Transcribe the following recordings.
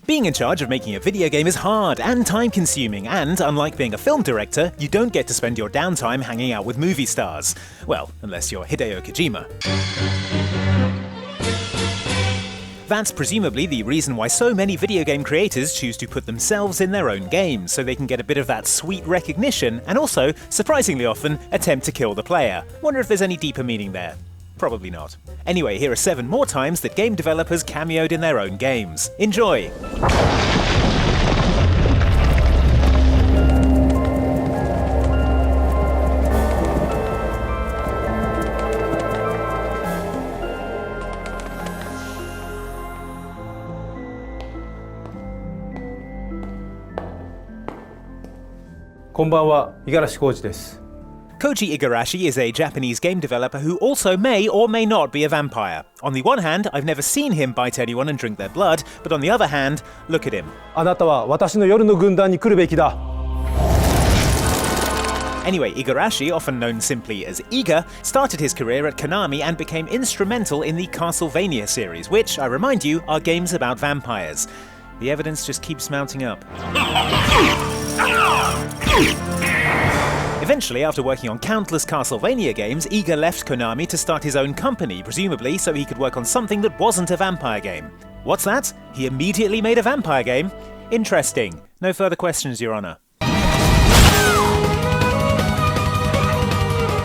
Being in charge of making a video game is hard and time-consuming, and unlike being a film director, you don't get to spend your downtime hanging out with movie stars. Well, unless you're Hideo Kojima. That's presumably the reason why so many video game creators choose to put themselves in their own games, so they can get a bit of that sweet recognition, and also, surprisingly often, attempt to kill the player. Wonder if there's any deeper meaning there. Probably not. Anyway, here are 7 more times that game developers cameoed in their own games. Enjoy! Konbanwa, Igarashi Koji です。 Koji Igarashi is a Japanese game developer who also may or may not be a vampire. On the one hand, I've never seen him bite anyone and drink their blood, but on the other hand, look at him. あなたは私の夜の軍団に来るべきだ。 Anyway, Igarashi, often known simply as Iga, started his career at Konami and became instrumental in the Castlevania series, which, I remind you, are games about vampires. The evidence just keeps mounting up. Eventually, after working on countless Castlevania games, Iga left Konami to start his own company, presumably so he could work on something that wasn't a vampire game. What's that? He immediately made a vampire game? Interesting. No further questions, Your Honor.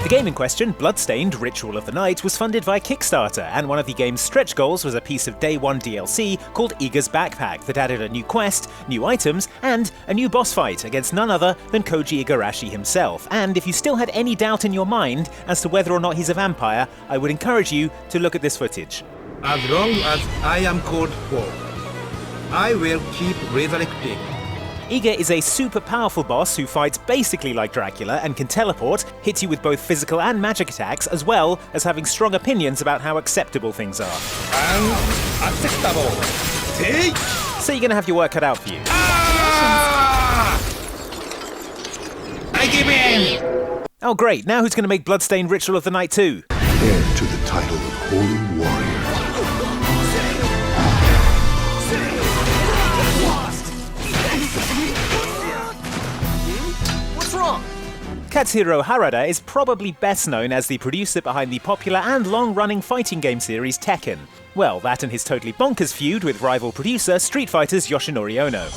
The game in question, Bloodstained: Ritual of the Night, was funded via Kickstarter, and one of the game's stretch goals was a piece of Day 1 DLC called Iga's Backpack that added a new quest, new items, and a new boss fight against none other than Koji Igarashi himself. And if you still had any doubt in your mind as to whether or not he's a vampire, I would encourage you to look at this footage. As long as I am called for, I will keep resurrecting. Iga is a super powerful boss who fights basically like Dracula and can teleport, hits you with both physical and magic attacks, as well as having strong opinions about how acceptable things are. Unacceptable. Take. So you're gonna have your work cut out for you. I give in. Oh great, now who's gonna make Bloodstained: Ritual of the Night 2? Heir to the title of Holy Warrior. Katsuhiro Harada is probably best known as the producer behind the popular and long-running fighting game series Tekken. Well, that and his totally bonkers feud with rival producer Street Fighter's Yoshinori Ono.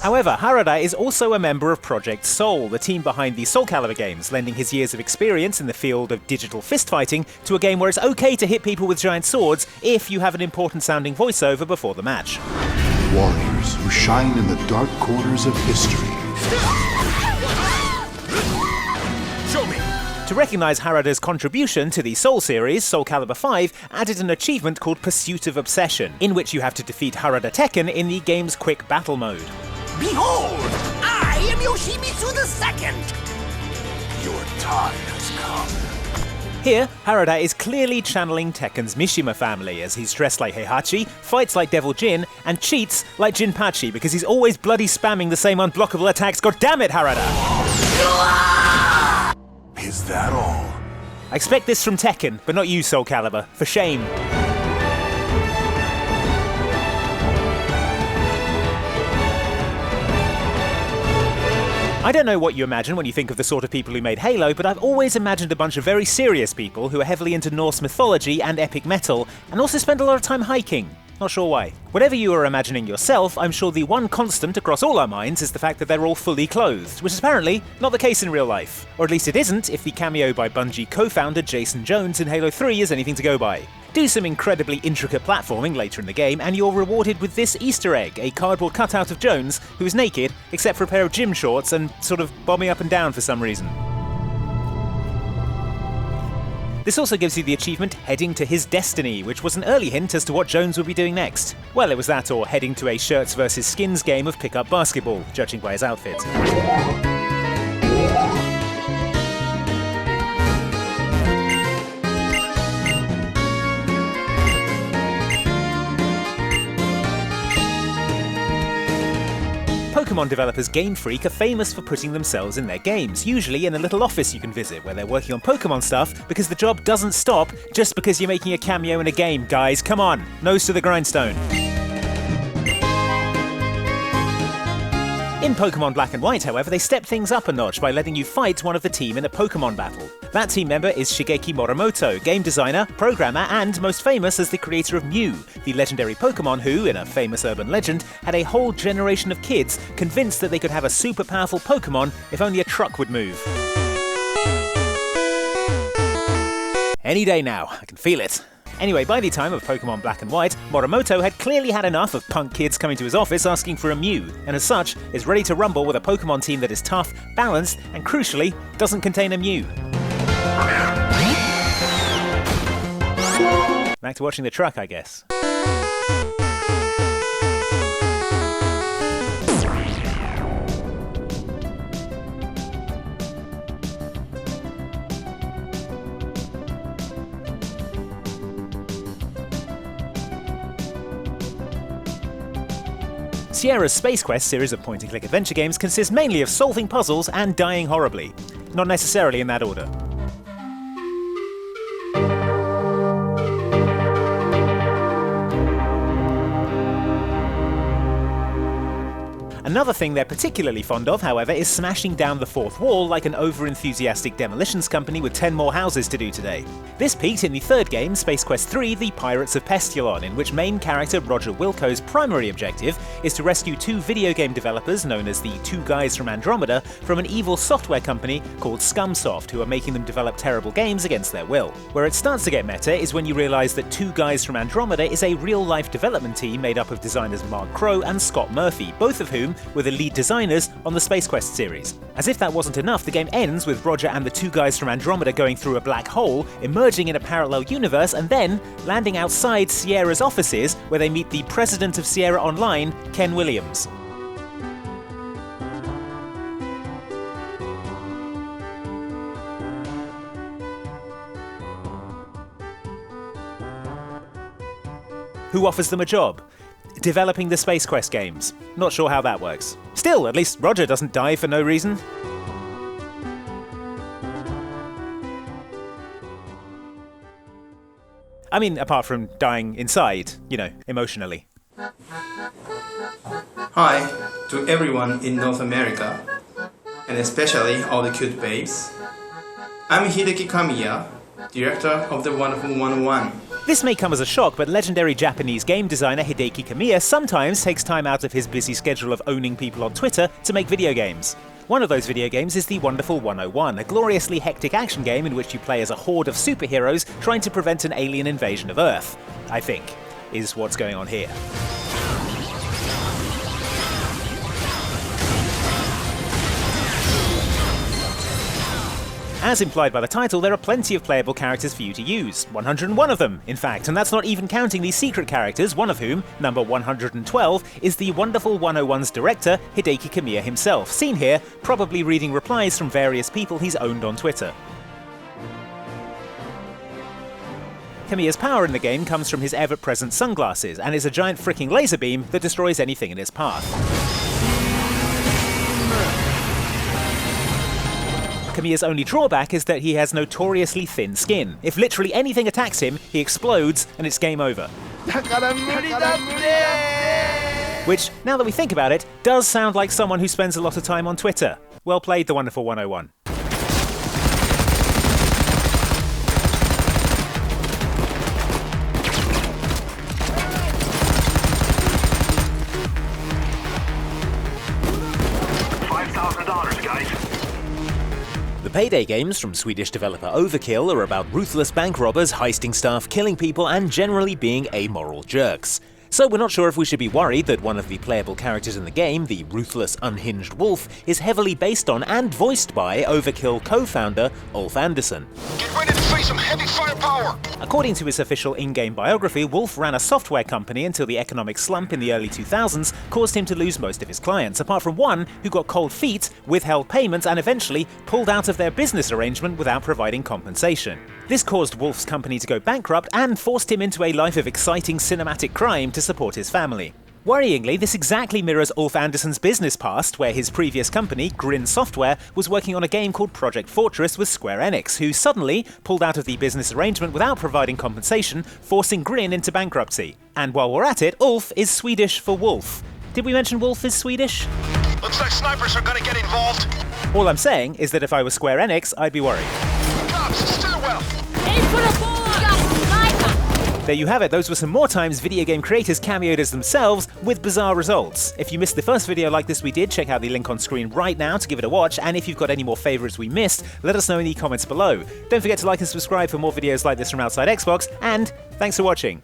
However, Harada is also a member of Project Soul, the team behind the Soul Calibur games, lending his years of experience in the field of digital fistfighting to a game where it's okay to hit people with giant swords if you have an important-sounding voiceover before the match. Warriors who shine in the dark corners of history. Show me. To recognise Harada's contribution to the Soul series, Soul Calibur 5 added an achievement called Pursuit of Obsession, in which you have to defeat Harada Tekken in the game's quick battle mode. Behold! I am Yoshimitsu II! Your time has come. Here, Harada is clearly channeling Tekken's Mishima family, as he's dressed like Heihachi, fights like Devil Jin, and cheats like Jinpachi because he's always bloody spamming the same unblockable attacks. God damn it, Harada! Is that all? I expect this from Tekken, but not you, Soul Calibur. For shame. I don't know what you imagine when you think of the sort of people who made Halo, but I've always imagined a bunch of very serious people who are heavily into Norse mythology and epic metal, and also spend a lot of time hiking. Not sure why. Whatever you are imagining yourself, I'm sure the one constant across all our minds is the fact that they're all fully clothed, which is apparently not the case in real life. Or at least it isn't if the cameo by Bungie co-founder Jason Jones in Halo 3 is anything to go by. Do some incredibly intricate platforming later in the game, and you're rewarded with this Easter egg, a cardboard cutout of Jones, who is naked, except for a pair of gym shorts and sort of bobbing up and down for some reason. This also gives you the achievement Heading to His Destiny, which was an early hint as to what Jones would be doing next. Well, it was that or heading to a shirts versus skins game of pickup basketball, judging by his outfit. Pokemon developers Game Freak are famous for putting themselves in their games, usually in a little office you can visit where they're working on Pokemon stuff, because the job doesn't stop just because you're making a cameo in a game, guys. Come on, nose to the grindstone. In Pokemon Black and White, however, they stepped things up a notch by letting you fight one of the team in a Pokemon battle. That team member is Shigeki Morimoto, game designer, programmer, and most famous as the creator of Mew, the legendary Pokemon who, in a famous urban legend, had a whole generation of kids convinced that they could have a super powerful Pokemon if only a truck would move. Any day now, I can feel it. Anyway, by the time of Pokemon Black and White, Morimoto had clearly had enough of punk kids coming to his office asking for a Mew, and as such, is ready to rumble with a Pokemon team that is tough, balanced, and crucially, doesn't contain a Mew. Back to watching the truck, I guess. Sierra's Space Quest series of point-and-click adventure games consists mainly of solving puzzles and dying horribly. Not necessarily in that order. Another thing they're particularly fond of, however, is smashing down the fourth wall like an over-enthusiastic demolitions company with 10 more houses to do today. This peaked in the third game, Space Quest III: The Pirates of Pestulon, in which main character Roger Wilco's primary objective is to rescue two video game developers known as the Two Guys from Andromeda from an evil software company called Scumsoft, who are making them develop terrible games against their will. Where it starts to get meta is when you realise that Two Guys from Andromeda is a real-life development team made up of designers Mark Crow and Scott Murphy, both of whom were the lead designers on the Space Quest series. As if that wasn't enough, the game ends with Roger and the Two Guys from Andromeda going through a black hole, emerging in a parallel universe, and then landing outside Sierra's offices where they meet the president of Sierra Online, Ken Williams. Who offers them a job? Developing the Space Quest games. Not sure how that works. Still, at least Roger doesn't die for no reason. I mean, apart from dying inside, emotionally. Hi to everyone in North America, and especially all the cute babes. I'm Hideki Kamiya, director of the Wonderful 101. This may come as a shock, but legendary Japanese game designer Hideki Kamiya sometimes takes time out of his busy schedule of owning people on Twitter to make video games. One of those video games is the Wonderful 101, a gloriously hectic action game in which you play as a horde of superheroes trying to prevent an alien invasion of Earth, I think, is what's going on here. As implied by the title, there are plenty of playable characters for you to use. 101 of them, in fact, and that's not even counting these secret characters, one of whom, number 112, is the Wonderful 101's director, Hideki Kamiya himself, seen here, probably reading replies from various people he's owned on Twitter. Kamiya's power in the game comes from his ever-present sunglasses, and is a giant fricking laser beam that destroys anything in its path. Kamiya's only drawback is that he has notoriously thin skin. If literally anything attacks him, he explodes and it's game over. Which, now that we think about it, does sound like someone who spends a lot of time on Twitter. Well played, the Wonderful 101. The Payday games from Swedish developer Overkill are about ruthless bank robbers heisting staff, killing people, and generally being amoral jerks. So we're not sure if we should be worried that one of the playable characters in the game, the ruthless, unhinged Wolf, is heavily based on and voiced by Overkill co-founder Ulf Andersson. Get ready to face some heavy firepower! According to his official in-game biography, Wolf ran a software company until the economic slump in the early 2000s caused him to lose most of his clients, apart from one who got cold feet, withheld payments, and eventually pulled out of their business arrangement without providing compensation. This caused Wolf's company to go bankrupt and forced him into a life of exciting cinematic crime to support his family. Worryingly, this exactly mirrors Ulf Andersson's business past, where his previous company, Grin Software, was working on a game called Project Fortress with Square Enix, who suddenly pulled out of the business arrangement without providing compensation, forcing Grin into bankruptcy. And while we're at it, Ulf is Swedish for wolf. Did we mention wolf is Swedish? Looks like snipers are gonna get involved. All I'm saying is that if I was Square Enix, I'd be worried. Cops, stairwell. There you have it, those were some more times video game creators cameoed as themselves, with bizarre results. If you missed the first video like this we did, check out the link on screen right now to give it a watch, and if you've got any more favourites we missed, let us know in the comments below. Don't forget to like and subscribe for more videos like this from Outside Xbox, and thanks for watching.